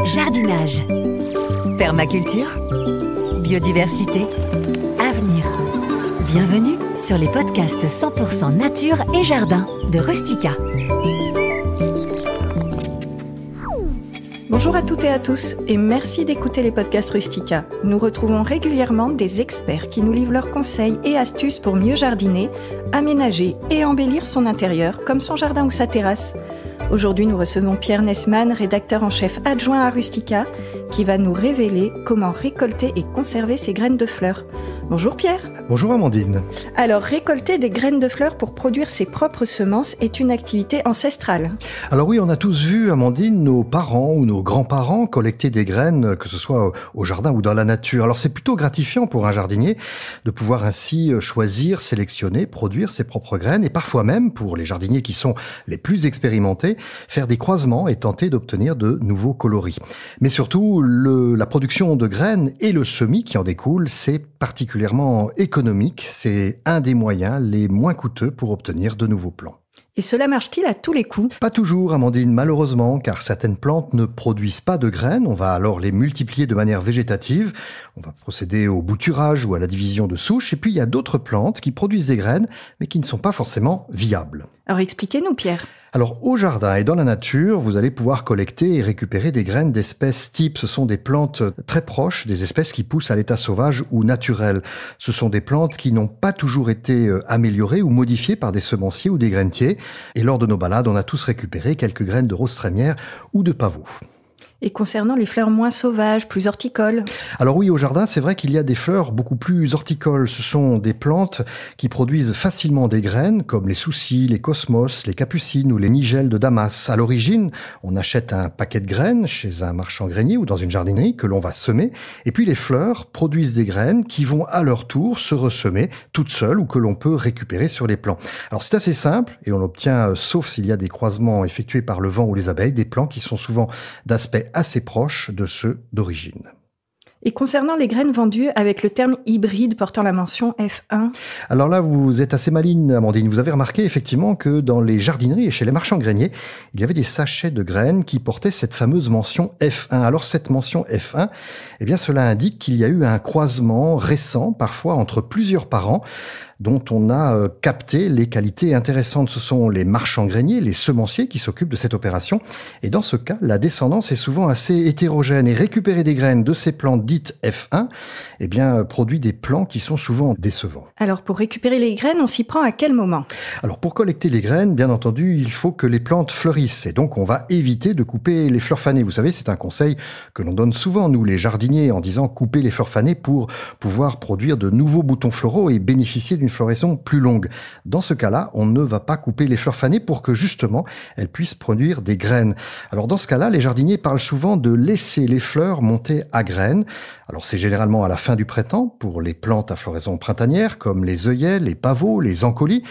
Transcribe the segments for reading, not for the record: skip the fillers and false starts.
Jardinage, permaculture, biodiversité, avenir. Bienvenue sur les podcasts 100% nature et jardin de Rustica. Bonjour à toutes et à tous et merci d'écouter les podcasts Rustica. Nous retrouvons régulièrement des experts qui nous livrent leurs conseils et astuces pour mieux jardiner, aménager et embellir son intérieur comme son jardin ou sa terrasse. Aujourd'hui, nous recevons Pierre Nessmann, rédacteur en chef adjoint à Rustica, qui va nous révéler comment récolter et conserver ses graines de fleurs. Bonjour Pierre. Bonjour Amandine. Alors, récolter des graines de fleurs pour produire ses propres semences est une activité ancestrale. Alors oui, on a tous vu, Amandine, nos parents ou nos grands-parents collecter des graines, que ce soit au jardin ou dans la nature. Alors c'est plutôt gratifiant pour un jardinier de pouvoir ainsi choisir, sélectionner, produire ses propres graines et parfois même, pour les jardiniers qui sont les plus expérimentés, faire des croisements et tenter d'obtenir de nouveaux coloris. Mais surtout, la production de graines et le semis qui en découle, c'est particulièrement économique. C'est un des moyens les moins coûteux pour obtenir de nouveaux plants. Et cela marche-t-il à tous les coups ? Pas toujours, Amandine, malheureusement, car certaines plantes ne produisent pas de graines. On va alors les multiplier de manière végétative. On va procéder au bouturage ou à la division de souches. Et puis, il y a d'autres plantes qui produisent des graines, mais qui ne sont pas forcément viables. Alors expliquez-nous, Pierre. Alors, au jardin et dans la nature, vous allez pouvoir collecter et récupérer des graines d'espèces types. Ce sont des plantes très proches des espèces qui poussent à l'état sauvage ou naturel. Ce sont des plantes qui n'ont pas toujours été améliorées ou modifiées par des semenciers ou des grainetiers. Et lors de nos balades, on a tous récupéré quelques graines de rose trémière ou de pavot. Et concernant les fleurs moins sauvages, plus horticoles ? Alors oui, au jardin, c'est vrai qu'il y a des fleurs beaucoup plus horticoles. Ce sont des plantes qui produisent facilement des graines, comme les soucis, les cosmos, les capucines ou les nigelles de Damas. À l'origine, on achète un paquet de graines chez un marchand grainier ou dans une jardinerie que l'on va semer. Et puis les fleurs produisent des graines qui vont à leur tour se ressemer toutes seules ou que l'on peut récupérer sur les plants. Alors c'est assez simple et on obtient, sauf s'il y a des croisements effectués par le vent ou les abeilles, des plants qui sont souvent d'aspect assez proches de ceux d'origine. Et concernant les graines vendues avec le terme hybride portant la mention F1 ? Alors là, vous êtes assez maligne, Amandine. Vous avez remarqué effectivement que dans les jardineries et chez les marchands grainiers, il y avait des sachets de graines qui portaient cette fameuse mention F1. Alors cette mention F1, eh bien cela indique qu'il y a eu un croisement récent, parfois entre plusieurs parents, dont on a capté les qualités intéressantes. Ce sont les marchands grainiers, les semenciers qui s'occupent de cette opération. Et dans ce cas, la descendance est souvent assez hétérogène. Et récupérer des graines de ces plantes dites F1, eh bien, produit des plants qui sont souvent décevants. Alors, pour récupérer les graines, on s'y prend à quel moment ? Alors, pour collecter les graines, bien entendu, il faut que les plantes fleurissent. Et donc, on va éviter de couper les fleurs fanées. Vous savez, c'est un conseil que l'on donne souvent, nous, les jardiniers, en disant couper les fleurs fanées pour pouvoir produire de nouveaux boutons floraux et bénéficier d'une floraison plus longue. Dans ce cas-là, on ne va pas couper les fleurs fanées pour que justement elles puissent produire des graines. Alors dans ce cas-là, les jardiniers parlent souvent de laisser les fleurs monter à graines. Alors c'est généralement à la fin du printemps pour les plantes à floraison printanière comme les œillets, les pavots, les ancolis.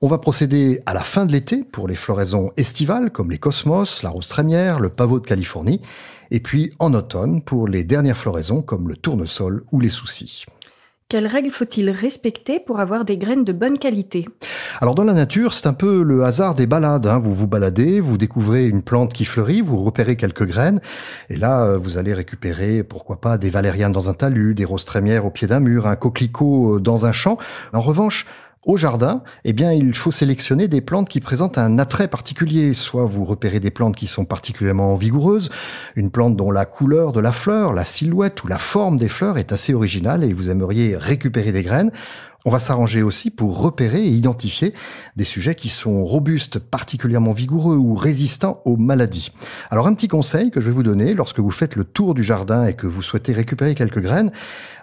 On va procéder à la fin de l'été pour les floraisons estivales comme les cosmos, la rose trémière, le pavot de Californie. Et puis en automne pour les dernières floraisons comme le tournesol ou les soucis. Quelles règles faut-il respecter pour avoir des graines de bonne qualité ? Alors dans la nature, c'est un peu le hasard des balades. Vous vous baladez, vous découvrez une plante qui fleurit, vous repérez quelques graines, et là vous allez récupérer, pourquoi pas, des valérianes dans un talus, des roses trémières au pied d'un mur, un coquelicot dans un champ. En revanche, au jardin, eh bien, il faut sélectionner des plantes qui présentent un attrait particulier. Soit vous repérez des plantes qui sont particulièrement vigoureuses, une plante dont la couleur de la fleur, la silhouette ou la forme des fleurs est assez originale et vous aimeriez récupérer des graines. On va s'arranger aussi pour repérer et identifier des sujets qui sont robustes, particulièrement vigoureux ou résistants aux maladies. Alors un petit conseil que je vais vous donner lorsque vous faites le tour du jardin et que vous souhaitez récupérer quelques graines,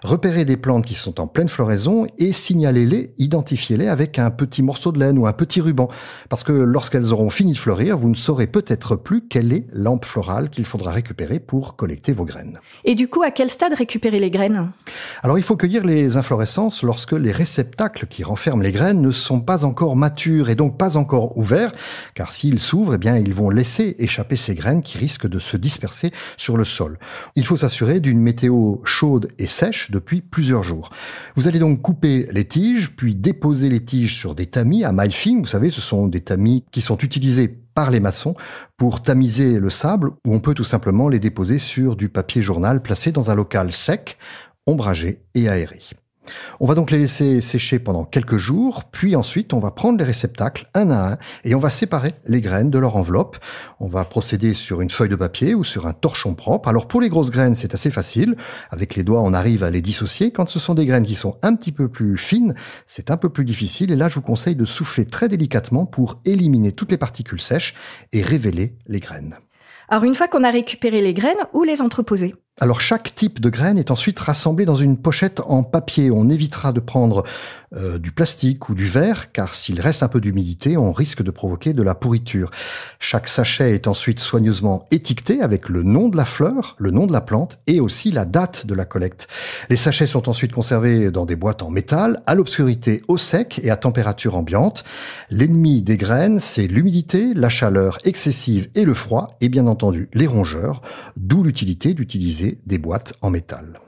repérez des plantes qui sont en pleine floraison et signalez-les, identifiez-les avec un petit morceau de laine ou un petit ruban. Parce que lorsqu'elles auront fini de fleurir, vous ne saurez peut-être plus quelle est l'ampe florale qu'il faudra récupérer pour collecter vos graines. Et du coup, à quel stade récupérer les graines ? Alors il faut cueillir les inflorescences lorsque les réceptacles qui renferment les graines ne sont pas encore matures et donc pas encore ouverts, car s'ils s'ouvrent, ils vont laisser échapper ces graines qui risquent de se disperser sur le sol. Il faut s'assurer d'une météo chaude et sèche depuis plusieurs jours. Vous allez donc couper les tiges, puis déposer les tiges sur des tamis à maille fine. Vous savez, ce sont des tamis qui sont utilisés par les maçons pour tamiser le sable, ou on peut tout simplement les déposer sur du papier journal placé dans un local sec, ombragé et aéré. On va donc les laisser sécher pendant quelques jours, puis ensuite on va prendre les réceptacles un à un et on va séparer les graines de leur enveloppe. On va procéder sur une feuille de papier ou sur un torchon propre. Alors pour les grosses graines, c'est assez facile. Avec les doigts, on arrive à les dissocier. Quand ce sont des graines qui sont un petit peu plus fines, c'est un peu plus difficile. Et là, je vous conseille de souffler très délicatement pour éliminer toutes les particules sèches et révéler les graines. Alors une fois qu'on a récupéré les graines, où les entreposer ? Alors chaque type de graine est ensuite rassemblé dans une pochette en papier. On évitera de prendre du plastique ou du verre, car s'il reste un peu d'humidité, on risque de provoquer de la pourriture. Chaque sachet est ensuite soigneusement étiqueté avec le nom de la fleur, le nom de la plante et aussi la date de la collecte. Les sachets sont ensuite conservés dans des boîtes en métal, à l'obscurité, au sec et à température ambiante. L'ennemi des graines, c'est l'humidité, la chaleur excessive et le froid, et bien entendu les rongeurs, d'où l'utilité d'utiliser des boîtes en métal.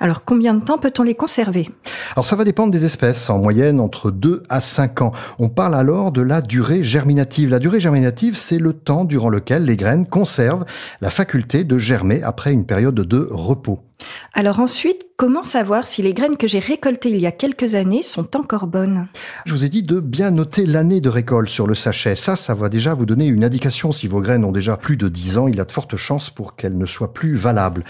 Alors, combien de temps peut-on les conserver ? Alors, ça va dépendre des espèces, en moyenne entre 2 à 5 ans. On parle alors de la durée germinative. La durée germinative, c'est le temps durant lequel les graines conservent la faculté de germer après une période de repos. Alors ensuite, comment savoir si les graines que j'ai récoltées il y a quelques années sont encore bonnes ? Je vous ai dit de bien noter l'année de récolte sur le sachet. Ça va déjà vous donner une indication. Si vos graines ont déjà plus de 10 ans, il y a de fortes chances pour qu'elles ne soient plus valables.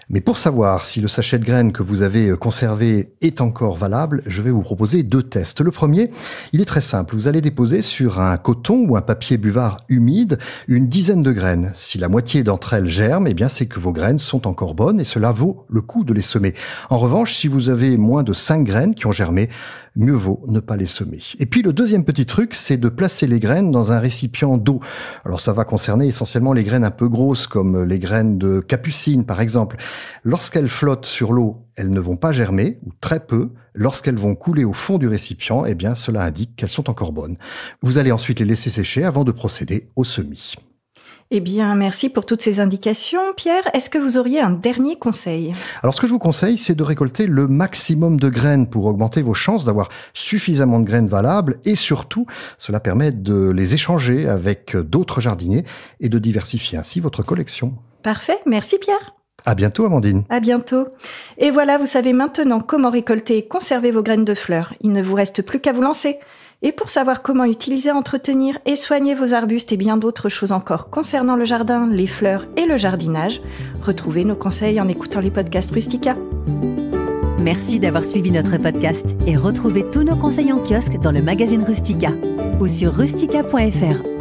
Mais pour savoir si le sachet de graines que vous avez conservé est encore valable, je vais vous proposer 2 tests. Le premier, il est très simple. Vous allez déposer sur un coton ou un papier buvard humide une dizaine de graines. Si la moitié d'entre elles germent, c'est que vos graines sont encore bonnes et cela vaut le coup de les semer. En revanche, si vous avez moins de 5 graines qui ont germé, mieux vaut ne pas les semer. Et puis le deuxième petit truc, c'est de placer les graines dans un récipient d'eau. Alors ça va concerner essentiellement les graines un peu grosses, comme les graines de capucine par exemple. Lorsqu'elles flottent sur l'eau, elles ne vont pas germer, ou très peu. Lorsqu'elles vont couler au fond du récipient, cela indique qu'elles sont encore bonnes. Vous allez ensuite les laisser sécher avant de procéder au semis. Merci pour toutes ces indications. Pierre, est-ce que vous auriez un dernier conseil ? Alors, ce que je vous conseille, c'est de récolter le maximum de graines pour augmenter vos chances d'avoir suffisamment de graines valables et surtout, cela permet de les échanger avec d'autres jardiniers et de diversifier ainsi votre collection. Parfait, merci Pierre. À bientôt, Amandine. À bientôt. Et voilà, vous savez maintenant comment récolter et conserver vos graines de fleurs. Il ne vous reste plus qu'à vous lancer. Et pour savoir comment utiliser, entretenir et soigner vos arbustes et bien d'autres choses encore concernant le jardin, les fleurs et le jardinage, retrouvez nos conseils en écoutant les podcasts Rustica. Merci d'avoir suivi notre podcast et retrouvez tous nos conseils en kiosque dans le magazine Rustica ou sur rustica.fr.